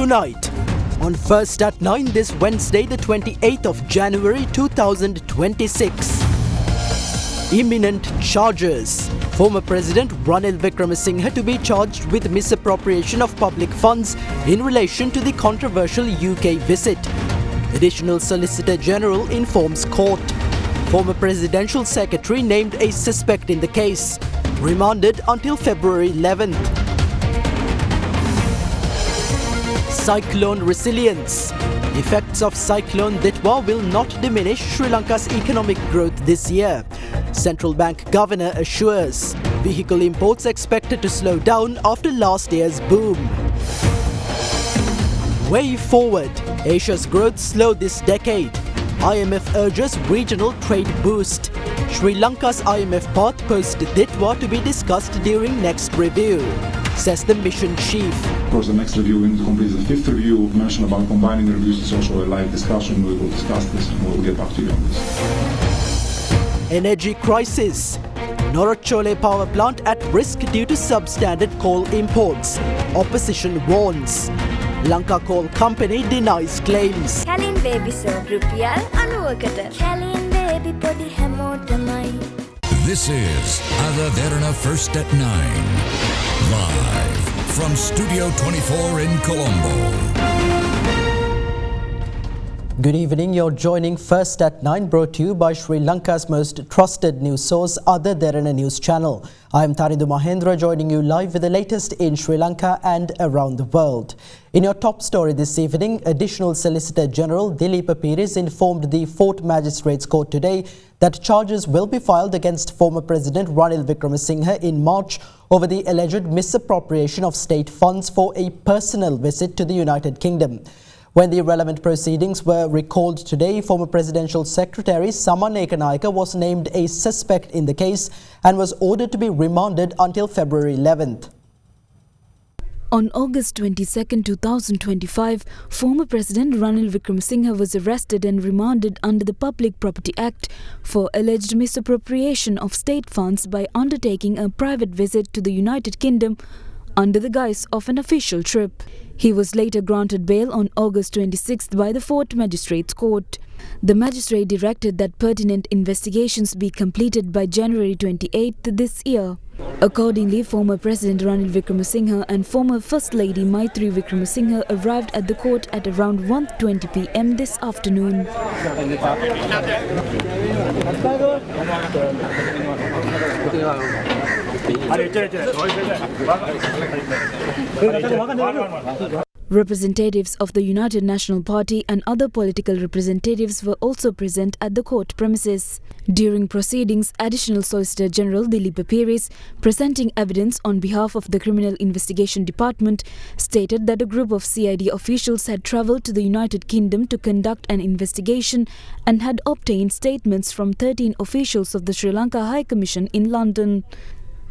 tonight on First at 9 this Wednesday, the 28th of January 2026. Imminent charges. Former President Ranil Wickremesinghe to be charged with misappropriation of public funds in relation to the controversial UK visit. Additional Solicitor General informs court. Former Presidential Secretary named a suspect in the case. Remanded until February 11th. Cyclone resilience. Effects of Cyclone Ditwa will not diminish Sri Lanka's economic growth this year. Central Bank Governor assures. Vehicle imports expected to slow down after last year's boom. Way forward. Asia's growth slowed this decade. IMF urges regional trade boost. Sri Lanka's IMF path post Ditwa to be discussed during next review, says the mission chief. Of course, the next review, we need to complete the fifth review mentioned about combining the reviews. It's also a live discussion. We will discuss this and we'll get back to you on this. Energy crisis. Norachole power plant at risk due to substandard coal imports. Opposition warns. Lanka Coal Company denies claims. Kalin baby so rupial anuwakata. Kalin baby podi hamotamai. This is Derana First at 9. Live from Studio 24 in Colombo. Good evening, you're joining First at 9, brought to you by Sri Lanka's most trusted news source, Derana News Channel. I'm Tharindu Mahendra, joining you live with the latest in Sri Lanka and around the world. In your top story this evening, Additional Solicitor General Dilip Peiris informed the 4th Magistrates Court today that charges will be filed against former President Ranil Wickremesinghe in March over the alleged misappropriation of state funds for a personal visit to the United Kingdom. When the relevant proceedings were recalled today, former Presidential Secretary Samaneka was named a suspect in the case and was ordered to be remanded until February 11th. On August 22, 2025, former President Ranil Wickremesinghe was arrested and remanded under the Public Property Act for alleged misappropriation of state funds by undertaking a private visit to the United Kingdom under the guise of an official trip. He was later granted bail on August 26 by the 4th Magistrates Court. The magistrate directed that pertinent investigations be completed by January 28 this year. Accordingly, former President Ranil Wickremesinghe and former First Lady Maitri Wickremesinghe arrived at the court at around 1:20 p.m. this afternoon. Representatives of the United National Party and other political representatives were also present at the court premises. During proceedings, Additional Solicitor General Dilip Peiris, presenting evidence on behalf of the Criminal Investigation Department, stated that a group of CID officials had travelled to the United Kingdom to conduct an investigation and had obtained statements from 13 officials of the Sri Lanka High Commission in London.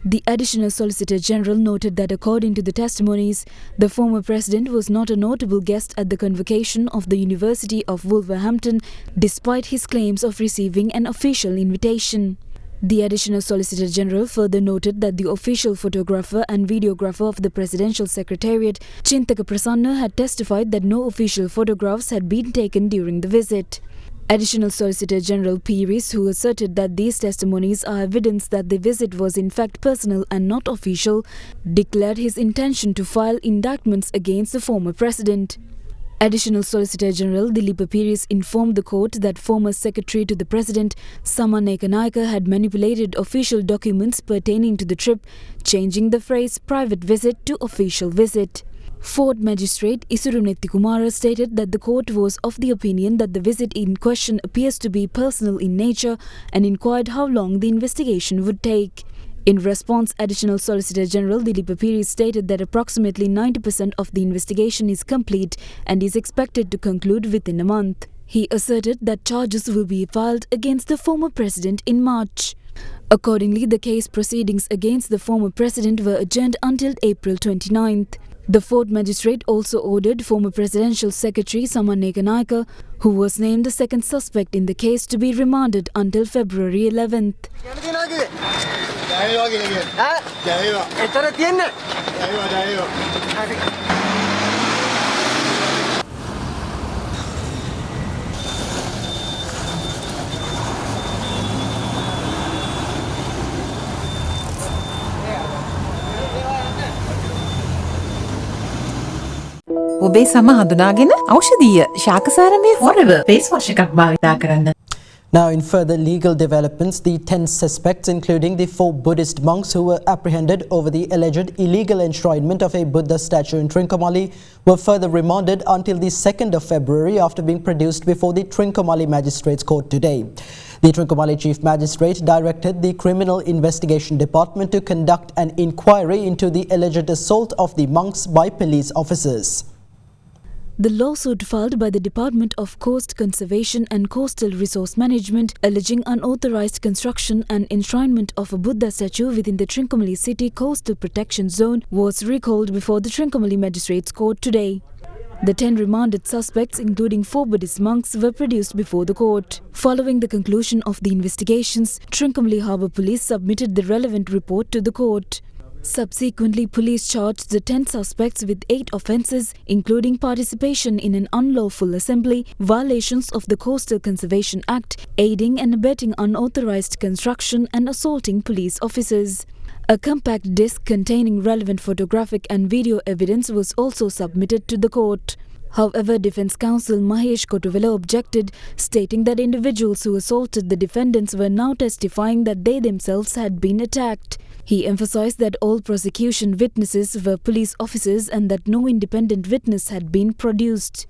The Additional Solicitor General noted that according to the testimonies, the former president was not a notable guest at the convocation of the University of Wolverhampton despite his claims of receiving an official invitation. The Additional Solicitor General further noted that the official photographer and videographer of the Presidential Secretariat, Chintaka Prasanna, had testified that no official photographs had been taken during the visit. Additional Solicitor General Peiris, who asserted that these testimonies are evidence that the visit was in fact personal and not official, declared his intention to file indictments against the former president. Additional Solicitor General Dilip Peiris informed the court that former Secretary to the President Samaneka had manipulated official documents pertaining to the trip, changing the phrase private visit to official visit. 4th Magistrate Isurunetti Kumara stated that the court was of the opinion that the visit in question appears to be personal in nature and inquired how long the investigation would take. In response, Additional Solicitor General Dilip Peiris stated that approximately 90% of the investigation is complete and is expected to conclude within a month. He asserted that charges will be filed against the former president in March. Accordingly, the case proceedings against the former president were adjourned until April 29th. The 4th Magistrate also ordered former Presidential Secretary Samaneka, who was named the second suspect in the case, to be remanded until February 11th. ඔබේ සම හඳුනාගෙන ඖෂධීය ශාකසාරමය Forever face wash එකක් භාවිතා කරන්න. Now, in further legal developments, the 10 suspects, including the 4 Buddhist monks who were apprehended over the alleged illegal enshrinement of a Buddha statue in Trincomalee, were further remanded until the 2nd of February after being produced before the Trincomalee Magistrates Court today. The Trincomalee Chief Magistrate directed the Criminal Investigation Department to conduct an inquiry into the alleged assault of the monks by police officers. The lawsuit filed by the Department of Coast Conservation and Coastal Resource Management alleging unauthorized construction and enshrinement of a Buddha statue within the Trincomalee City Coastal Protection Zone was recalled before the Trincomalee Magistrates Court today. The 10 remanded suspects, including 4 Buddhist monks, were produced before the court. Following the conclusion of the investigations, Trincomalee Harbour Police submitted the relevant report to the court. Subsequently, police charged the 10 suspects with 8 offences, including participation in an unlawful assembly, violations of the Coastal Conservation Act, aiding and abetting unauthorised construction and assaulting police officers. A compact disc containing relevant photographic and video evidence was also submitted to the court. However, Defence Counsel Mahesh Kotuvela objected, stating that individuals who assaulted the defendants were now testifying that they themselves had been attacked. He emphasised that all prosecution witnesses were police officers and that no independent witness had been produced.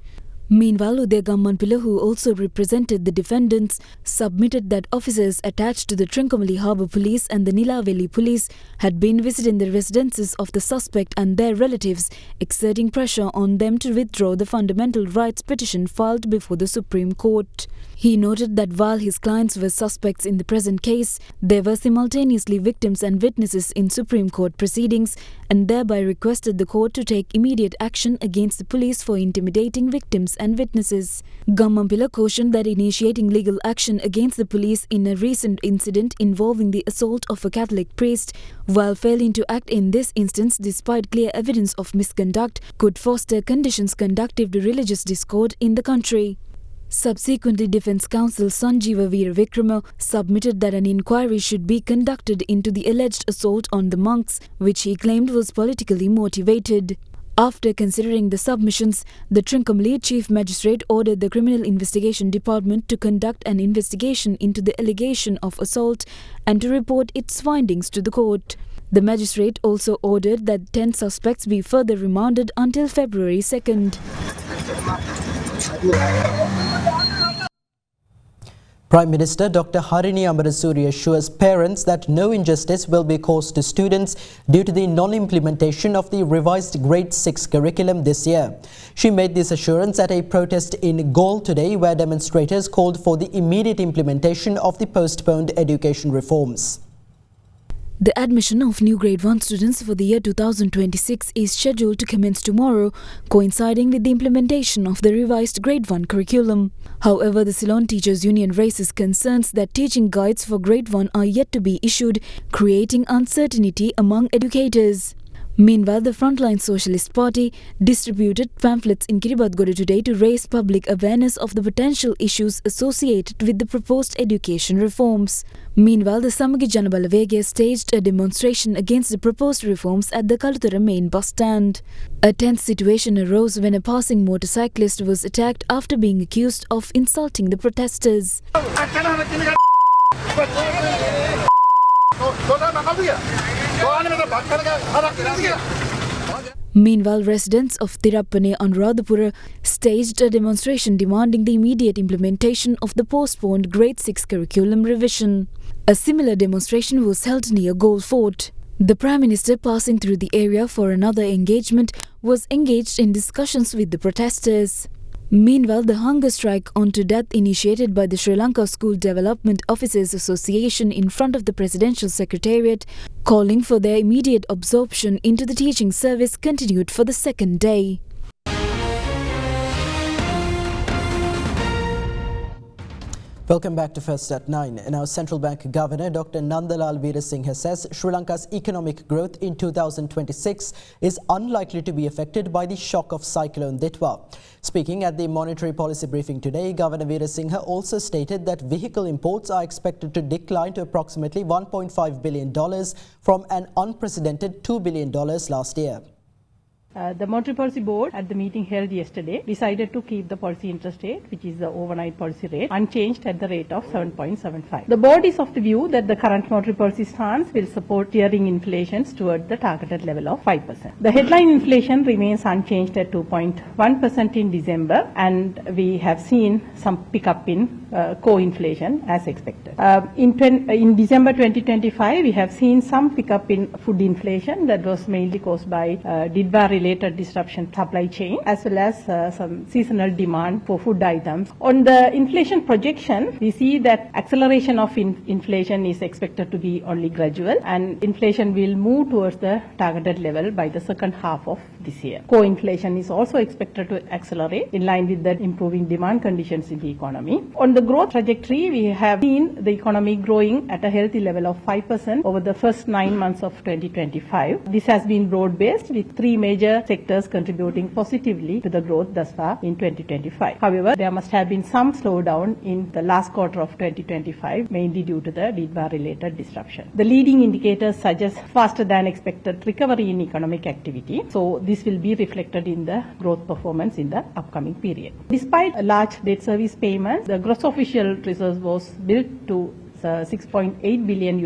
Meanwhile, Udaya Gammanpila, who also represented the defendants, submitted that officers attached to the Trincomalee Harbour Police and the Nilaweli Police had been visiting the residences of the suspect and their relatives, exerting pressure on them to withdraw the fundamental rights petition filed before the Supreme Court. He noted that while his clients were suspects in the present case, they were simultaneously victims and witnesses in Supreme Court proceedings and thereby requested the court to take immediate action against the police for intimidating victims and witnesses. Gammanpila cautioned that initiating legal action against the police in a recent incident involving the assault of a Catholic priest, while failing to act in this instance despite clear evidence of misconduct, could foster conditions conducive to religious discord in the country. Subsequently, Defence Counsel Sanjeeva Veeravikrama submitted that an inquiry should be conducted into the alleged assault on the monks, which he claimed was politically motivated. After considering the submissions, the Trincomalee Chief Magistrate ordered the Criminal Investigation Department to conduct an investigation into the allegation of assault and to report its findings to the court. The magistrate also ordered that 10 suspects be further remanded until February 2nd. Prime Minister Dr. Harini Amarasuri assures parents that no injustice will be caused to students due to the non-implementation of the revised Grade 6 curriculum this year. She made this assurance at a protest in Galle today, where demonstrators called for the immediate implementation of the postponed education reforms. The admission of new Grade 1 students for the year 2026 is scheduled to commence tomorrow, coinciding with the implementation of the revised Grade 1 curriculum. However, the Ceylon Teachers Union raises concerns that teaching guides for Grade 1 are yet to be issued, creating uncertainty among educators. Meanwhile, the Frontline Socialist Party distributed pamphlets in Kiribati today to raise public awareness of the potential issues associated with the proposed education reforms. Meanwhile, the Samagi Janabalawege staged a demonstration against the proposed reforms at the Kalutara main bus stand. A tense situation arose when a passing motorcyclist was attacked after being accused of insulting the protesters. Meanwhile, residents of Tirappane and Radhapura staged a demonstration demanding the immediate implementation of the postponed Grade 6 curriculum revision. A similar demonstration was held near Galle Fort. The Prime Minister, passing through the area for another engagement, was engaged in discussions with the protesters. Meanwhile, the hunger strike unto death initiated by the Sri Lanka School Development Officers Association in front of the Presidential Secretariat, calling for their immediate absorption into the teaching service, continued for the second day. Welcome back to First at 9. Now, Central Bank Governor Dr. Nandalal Veerasinghe says Sri Lanka's economic growth in 2026 is unlikely to be affected by the shock of Cyclone Ditwa. Speaking at the monetary policy briefing today, Governor Veerasinghe also stated that vehicle imports are expected to decline to approximately $1.5 billion from an unprecedented $2 billion last year. The Monetary Policy Board at the meeting held yesterday decided to keep the policy interest rate, which is the overnight policy rate, unchanged at the rate of 7.75. The board is of the view that the current monetary policy stance will support steering inflation toward the targeted level of 5%. The headline inflation remains unchanged at 2.1% in December, and we have seen some pickup in core inflation as expected. In December 2025, we have seen some pickup in food inflation that was mainly caused by DIDBA-related disruption supply chain, as well as some seasonal demand for food items. On the inflation projection, we see that acceleration of inflation is expected to be only gradual, and inflation will move towards the targeted level by the second half of this year. Core inflation is also expected to accelerate in line with the improving demand conditions in the economy. On the growth trajectory, we have seen the economy growing at a healthy level of 5% over the first 9 months of 2025. This has been broad-based, with 3 major sectors contributing positively to the growth thus far in 2025. However, there must have been some slowdown in the last quarter of 2025, mainly due to the DIDBA-related disruption. The leading indicators suggest faster than expected recovery in economic activity, so this will be reflected in the growth performance in the upcoming period. Despite a large debt service payments, the gross official reserves was built to $6.8 billion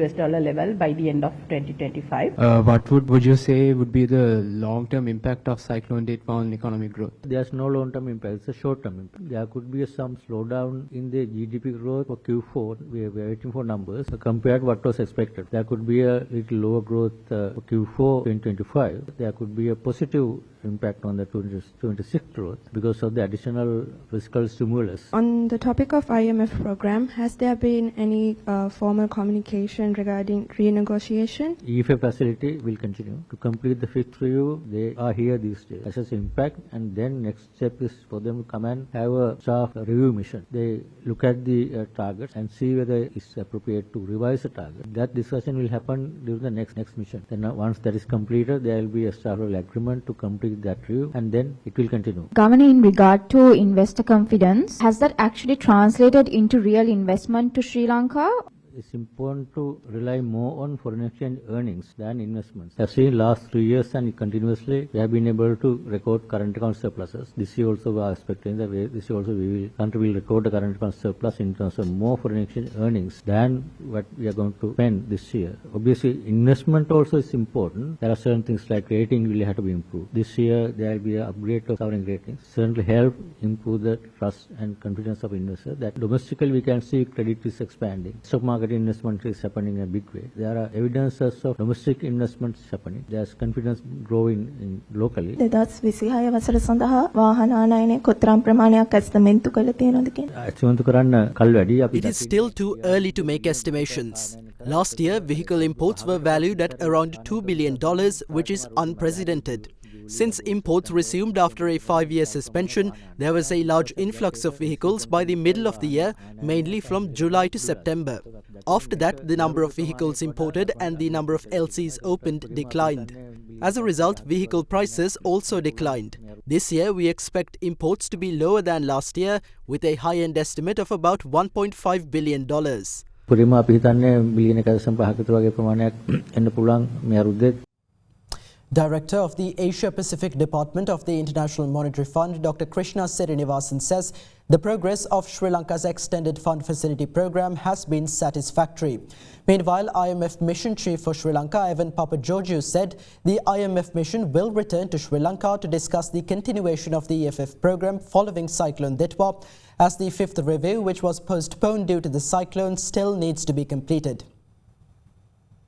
level by the end of 2025. What would you say would be the long-term impact of Cyclone Detwa on economic growth? There's no long-term impact, it's a short-term impact. There could be some slowdown in the GDP growth for Q4. We are waiting for numbers compared to what was expected. There could be a little lower growth for Q4 2025. There could be a positive impact on the 2026 growth because of the additional fiscal stimulus. On the topic of IMF program, has there been any formal communication regarding renegotiation? EFF facility will continue to complete the fifth review. They are here these days. Assess impact, and then next step is for them to come and have a staff review mission. They look at the targets and see whether it's appropriate to revise the target. That discussion will happen during the next mission. Then once that is completed, there will be a staff level agreement to complete that review, and then it will continue. Governor, in regard to investor confidence, has that actually translated into real investment to Sri Lanka? It's important to rely more on foreign exchange earnings than investments. I've seen last 3 years and continuously we have been able to record current account surpluses. This year also we are expecting that this year also country will record the current account surplus in terms of more foreign exchange earnings than what we are going to spend this year. Obviously, investment also is important. There are certain things like rating will have to be improved. This year there will be an upgrade of sovereign ratings. Certainly help improve the trust and confidence of investors. That domestically we can see credit is expanding. Stock market investment is happening in a big way. There are evidences of domestic investments happening. There's confidence growing in locally. 2026 වසර සඳහා වාහන ආනයනය කොතරම් ප්‍රමාණයක් ඇස්තමෙන්තු කළ තියෙනවද කියන? ඇස්තමෙන්තු කරන්න කල් වැඩි අපි. It is still too early to make estimations. Last year, vehicle imports were valued at around $2 billion, which is unprecedented. Since imports resumed after a 5-year suspension, there was a large influx of vehicles by the middle of the year, mainly from July to September. After that, the number of vehicles imported and the number of LCs opened declined. As a result, vehicle prices also declined. This year, we expect imports to be lower than last year, with a high-end estimate of about $1.5 billion. පුරිම අපි හිතන්නේ බිලියන 1.5 විතර වගේ ප්‍රමාණයක් එන්න පුළුවන් මේ අවුරුද්දේ. Director of the Asia-Pacific Department of the International Monetary Fund, Dr. Krishna Srinivasan, says the progress of Sri Lanka's Extended Fund Facility Program has been satisfactory. Meanwhile, IMF Mission Chief for Sri Lanka, Evan Papageorgiou, said the IMF mission will return to Sri Lanka to discuss the continuation of the EFF program following Cyclone Detwa, as the fifth review, which was postponed due to the cyclone, still needs to be completed.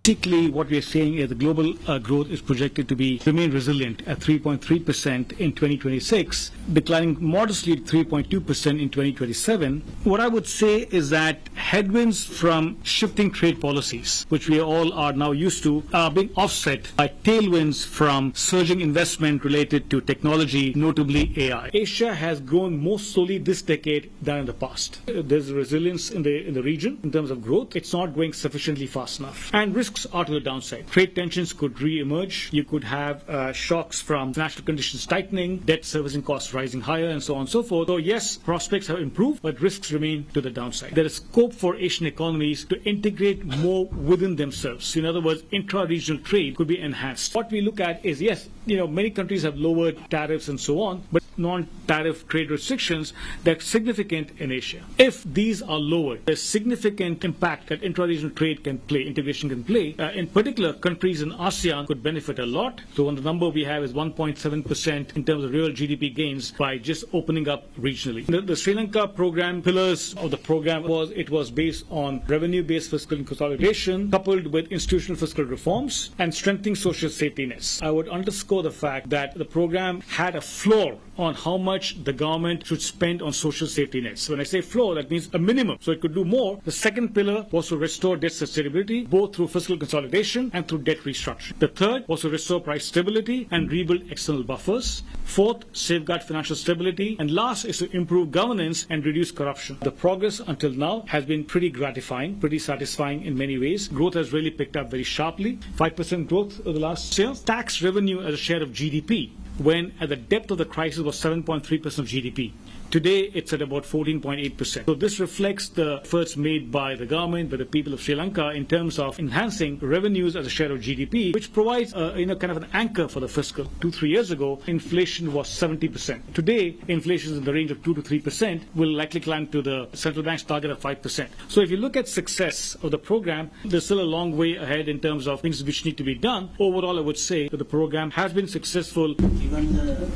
Particularly, what we are saying is the global growth is projected to remain resilient at 3.3% in 2026, declining modestly to 3.2% in 2027. What I would say is that headwinds from shifting trade policies, which we all are now used to, are being offset by tailwinds from surging investment related to technology, notably AI. Asia has grown more slowly this decade than in the past. There's resilience in the region in terms of growth. It's not going sufficiently fast enough. And risk risks are to the downside. Trade tensions could re-emerge. You could have shocks from financial conditions tightening, debt servicing costs rising higher, and so on and so forth. So yes, prospects have improved, but risks remain to the downside. There is scope for Asian economies to integrate more within themselves. In other words, intra-regional trade could be enhanced. What we look at is, yes, many countries have lowered tariffs and so on, but non-tariff trade restrictions that's significant in Asia. If these are lowered, there's significant impact that intra-regional trade can play, integration can play. In particular, countries in ASEAN could benefit a lot. So the number we have is 1.7% in terms of real GDP gains by just opening up regionally. The Sri Lanka program, pillars of the program was based on revenue-based fiscal consolidation coupled with institutional fiscal reforms and strengthening social safety nets. I would underscore the fact that the program had a floor on how much the government should spend on social safety nets. When I say floor, that means a minimum, so it could do more. The second pillar was to restore debt sustainability, both through fiscal consolidation and through debt restructuring. The third was to restore price stability and rebuild external buffers. Fourth, safeguard financial stability. And last is to improve governance and reduce corruption. The progress until now has been pretty gratifying, pretty satisfying in many ways. Growth has really picked up very sharply. 5% growth over the last year. Tax revenue as a share of GDP, when at the depth of the crisis was 7.3% of GDP. Today, it's at about 14.8%. So this reflects the efforts made by the government, by the people of Sri Lanka in terms of enhancing revenues as a share of GDP, which provides kind of an anchor for the fiscal. 2-3 years ago, inflation was 70%. Today, inflation is in the range of 2 to 3%, will likely climb to the central bank's target of 5%. So if you look at success of the program, there's still a long way ahead in terms of things which need to be done. Overall, I would say that the program has been successful. Given the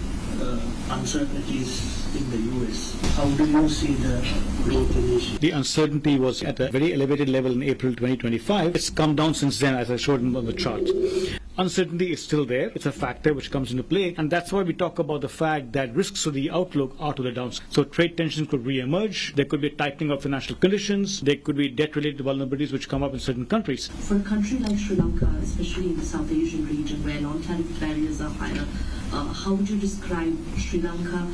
uncertainties in the US, how do you see the growth in Asia? The uncertainty was at a very elevated level in April 2025. It's come down since then, as I showed on the chart. Uncertainty is still there. It's a factor which comes into play, and that's why we talk about the fact that risks to the outlook are to the downside. So trade tensions could re-emerge. There could be a tightening of financial conditions. There could be debt-related vulnerabilities which come up in certain countries. For a country like Sri Lanka, especially in the South Asian region where non-tariff barriers are higher, how would you describe Sri Lanka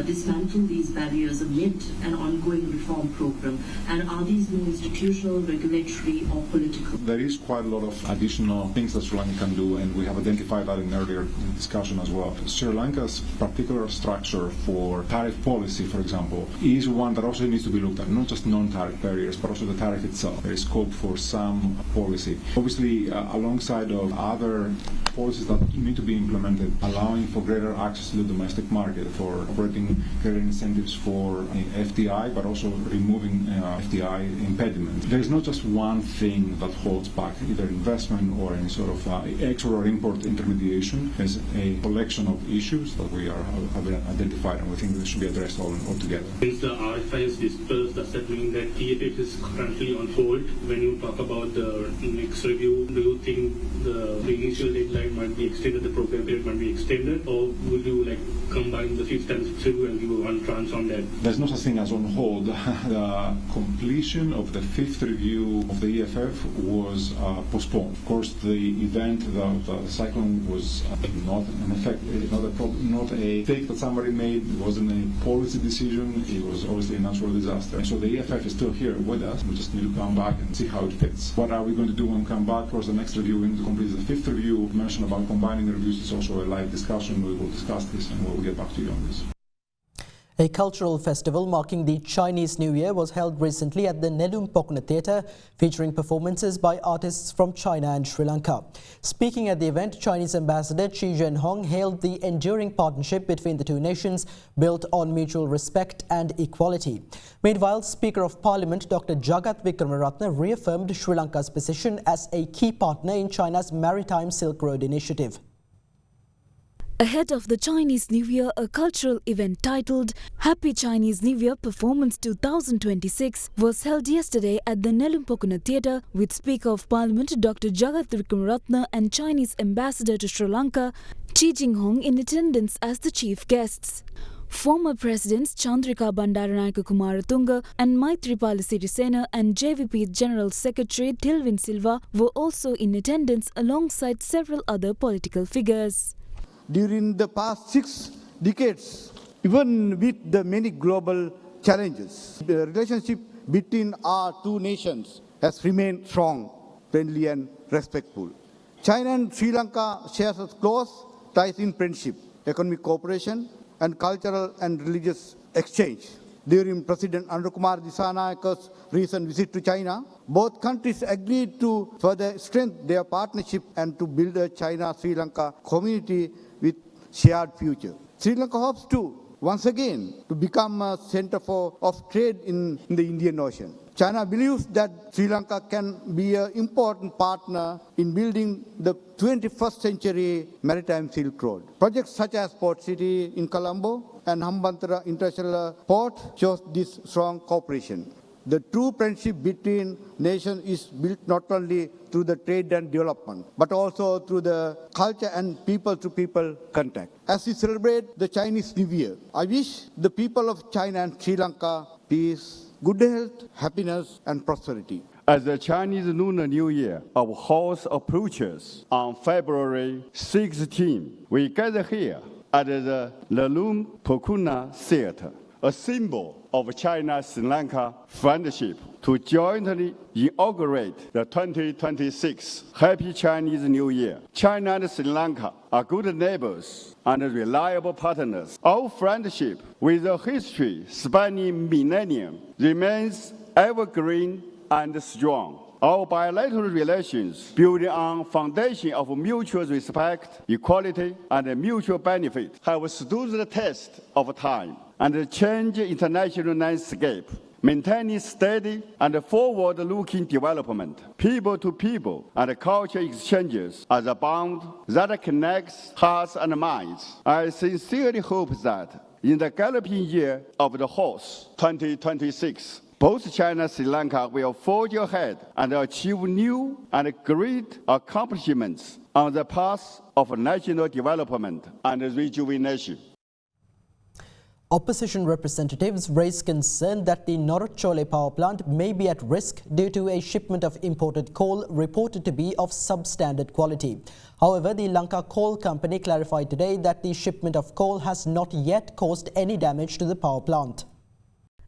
dismantle these barriers amid an ongoing reform program? And are these more institutional, regulatory, or political? There is quite a lot of additional things that Sri Lanka can do, and we have identified that in earlier discussion as well. Sri Lanka's particular structure for tariff policy, for example, is one that also needs to be looked at, not just non-tariff barriers, but also the tariff itself. There is scope for some policy. Obviously, alongside of other policies that need to be implemented, allowing for greater access to the domestic market, for operating greater incentives for FDI, but also removing FDI impediment. There is not just one thing that holds back either investment or any sort of export or import intermediation. There's a collection of issues that we have identified, and we think they should be addressed all together. Since the RFI is dispersed, does that mean that TFF is currently on hold? When you talk about the next review, do you think the initial deadline might be extended, the program period might be extended, or would you combine the fifth and sixth review and give one chance on that? There's no such thing as on hold. The completion of the fifth review of the EFF was postponed. Of course, the event, the cyclone, was not an effect, not a mistake that somebody made. It wasn't a policy decision. It was obviously a natural disaster. And so the EFF is still here with us. We just need to come back and see how it fits. What are we going to do when we come back? Of course, the next review, we need to complete the fifth review. Mention about combining the reviews is also a live discussion. We will discuss this and we'll get back to you on this. A cultural festival marking the Chinese New Year was held recently at the Nelumpokuna Theatre, featuring performances by artists from China and Sri Lanka. Speaking at the event, Chinese Ambassador Chi Zhenhong hailed the enduring partnership between the two nations built on mutual respect and equality. Meanwhile, Speaker of Parliament Dr. Jagat Wickramaratne reaffirmed Sri Lanka's position as a key partner in China's Maritime Silk Road initiative. Ahead of the Chinese New Year, a cultural event titled Happy Chinese New Year Performance 2026 was held yesterday at the Nelumpokuna Theatre with Speaker of Parliament Dr. Jagat Wickramaratne and Chinese Ambassador to Sri Lanka Chi Zhenhong in attendance as the chief guests. Former Presidents Chandrika Bandaranayake Kumaratunga and Maithripala Sirisena and JVP General Secretary Tilvin Silva were also in attendance alongside several other political figures. During the past 6 decades, even with the many global challenges, the relationship between our two nations has remained strong. friendly and respectful. China and Sri Lanka share close ties in friendship, economic cooperation, and cultural and religious exchange. During President Trincomalee Dissanayaka's recent visit to China, both countries agreed to further strengthen their partnership and to build a China-Sri Lanka community with shared future. Sri Lanka hopes to, once again, to become a center of trade in the Indian Ocean. China believes that Sri Lanka can be an important partner in building the 21st century maritime Silk Road. Projects such as Port City in Colombo and Hambantara International Port shows this strong cooperation. The true friendship between nations is built not only through the trade and development, but also through the culture and people-to-people contact. As we celebrate the Chinese New Year, I wish the people of China and Sri Lanka peace, good health, happiness, and prosperity. As the Chinese Lunar New Year of Horse approaches on February 16, we gather here at the Lalum Pokuna Theatre, a symbol of China-Sri Lanka friendship, to jointly inaugurate the 2026 Happy Chinese New Year. China and Sri Lanka are good neighbors and reliable partners. Our friendship, with a history spanning millennium, remains evergreen and strong. Our bilateral relations, building on foundation of mutual respect, equality, and mutual benefit, have stood the test of time and changed international landscape, maintaining steady and forward-looking development. People-to-people and culture exchanges are the bond that connects hearts and minds. I sincerely hope that in the galloping year of the horse, 2026, both China and Sri Lanka will forge ahead and achieve new and great accomplishments on the path of national development and rejuvenation. Opposition representatives raised concern that the Norachole power plant may be at risk due to a shipment of imported coal reported to be of substandard quality. However, the Lanka Coal Company clarified today that the shipment of coal has not yet caused any damage to the power plant.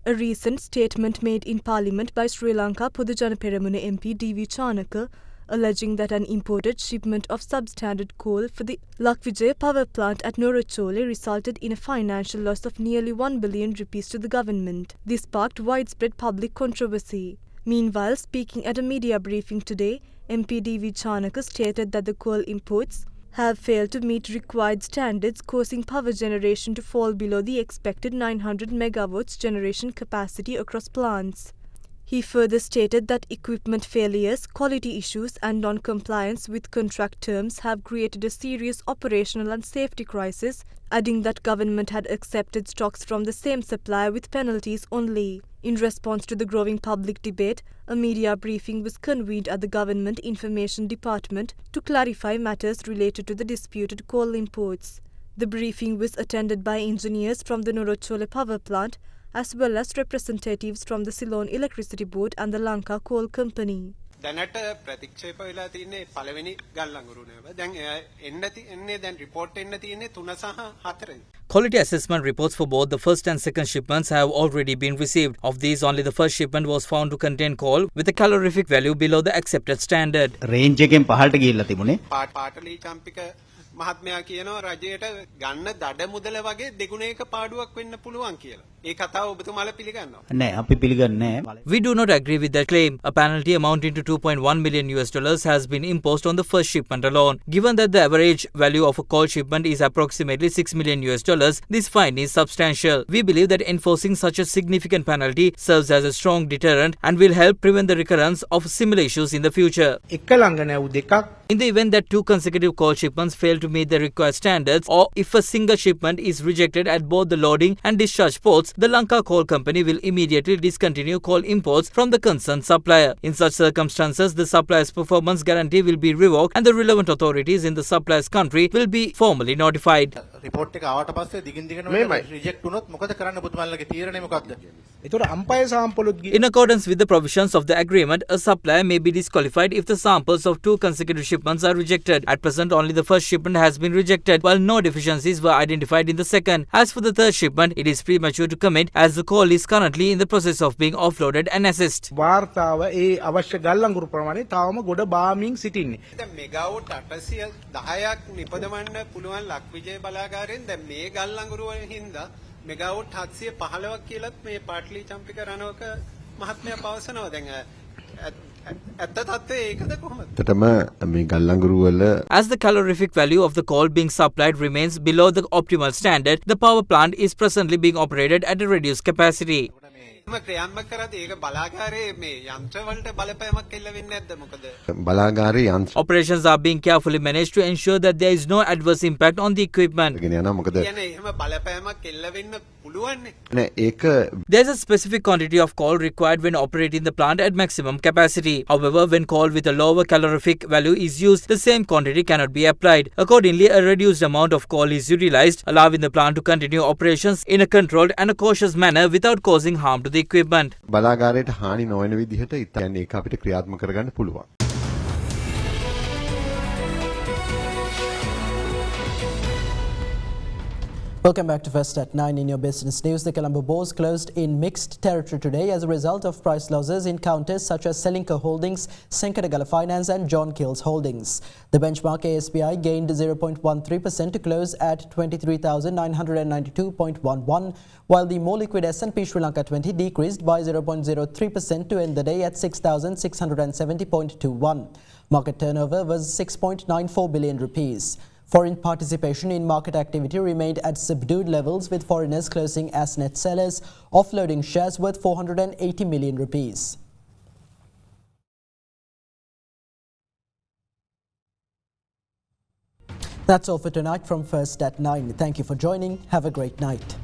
A recent statement made in Parliament by Sri Lanka Podujana Peramuna MP D.V. Chanaka, alleging that an imported shipment of substandard coal for the Lakvijaya power plant at Norachole resulted in a financial loss of nearly 1 billion rupees to the government. This sparked widespread public controversy. Meanwhile, speaking at a media briefing today, MP D.V. Chanaka stated that the coal imports have failed to meet required standards, causing power generation to fall below the expected 900 megawatts generation capacity across plants. He further stated that equipment failures, quality issues and non-compliance with contract terms have created a serious operational and safety crisis, adding that government had accepted stocks from the same supplier with penalties only. In response to the growing public debate, a media briefing was convened at the Government Information Department to clarify matters related to the disputed coal imports. The briefing was attended by engineers from the Norachole power plant as well as representatives from the Ceylon Electricity Board and the Lanka Coal Company. දැනට ප්‍රතික්ෂේප වෙලා තියෙන්නේ පළවෙනි ගල්ලංගුරුනේව. දැන් එන්නේ දැන් report එන්න තියෙන්නේ 3 සහ 4. Quality assessment reports for both the first and second shipments have already been received. Of these, only the first shipment was found to contain coal with a calorific value below the accepted standard. Range එකෙන් පහළට ගිහිල්ලා තිබුණේ. පාටලි චම්පික මහත්මයා කියනවා රජයට ගන්න දඩ මුදල වගේ දෙගුණයක පාඩුවක් වෙන්න පුළුවන් කියලා. ඒ කතාව ඔබතුමාලා පිළිගන්නවා? නෑ අපි පිළිගන්නේ නෑ. We do not agree with that claim. A penalty amounting to $2.1 million has been imposed on the first shipment alone. Given that the average value of a coal shipment is approximately $6 million, this fine is substantial. We believe that enforcing such a significant penalty serves as a strong deterrent and will help prevent the recurrence of similar issues in the future. In the event that 2 consecutive coal shipments fail to meet the required standards, or if a single shipment is rejected at both the loading and discharge ports, the Lanka Coal Company will immediately discontinue coal imports from the concerned supplier. In such circumstances, the supplier's performance guarantee will be revoked and the relevant authorities in the supplier's country will be formally notified. report එක ආවට පස්සේ දිගින් දිගටම reject වුණොත් මොකද කරන්න පුතුමල්ලගේ තීරණය මොකක්ද? ඒතකොට umpire sampleුත් In accordance with the provisions of the agreement, a supplier may be disqualified if the samples of 2 consecutive shipments are rejected. At present, only the first shipment has been rejected, while no deficiencies were identified in the second. As for the third shipment, it is premature to comment as the coal is currently in the process of being offloaded and assessed. වාර්තාව ඒ අවශ්‍ය ගල්ලංගුරු ප්‍රමාණය තවම ගොඩ බාමින් සිටින්නේ. දැන් megawatt 810ක් නිපදවන්න පුළුවන් ලක්විජය බලාගාරයෙන් දැන් මේ ගල්ලංගුරු වලින් හින්දා මෙගාවොට් 715ක් කියලත් මේ පාටලි චම්පික රණවක මහත්මයා පවසනවා. දැන් ඇත්ත තත්ත්වය ඒකද කොහොමද? As the calorific value of the coal being supplied remains below the optimal standard, the power plant is presently being operated at a reduced capacity. ක්‍රියාත්මක කරද්දී ඒක බලාගාරයේ මේ යන්ත්‍ර වලට බලපෑමක් එල්ල වෙන්නේ නැද්ද මොකද? Operations are being carefully managed to ensure that there is no adverse impact on the equipment. කියන්නේ එහෙම බලපෑමක් එල්ල වෙන්න පුළුවන්නේ. There is a specific quantity of coal required when operating the plant at maximum capacity. However, when coal with a lower calorific value is used, the same quantity cannot be applied. Accordingly, a reduced amount of coal is utilized, allowing the plant to continue operations in a controlled and a cautious manner without causing harm to the equipment. බලාගාරයට හානි නොවන විදිහට ඉතින් ඒක අපිට ක්‍රියාත්මක කරගන්න පුළුවන්. Welcome back to First at 9 in your business news. The Colombo bourse closed in mixed territory today as a result of price losses in counters such as Lanka Holdings, Senkadagala Finance and John Kills Holdings. The benchmark ASPI gained 0.13% to close at 23,992.11, while the more liquid S&P Sri Lanka 20 decreased by 0.03% to end the day at 6,670.21. Market turnover was 6.94 billion rupees. Foreign participation in market activity remained at subdued levels, with foreigners closing as net sellers, offloading shares worth 480 million rupees. That's all for tonight from First at 9. Thank you for joining. Have a great night.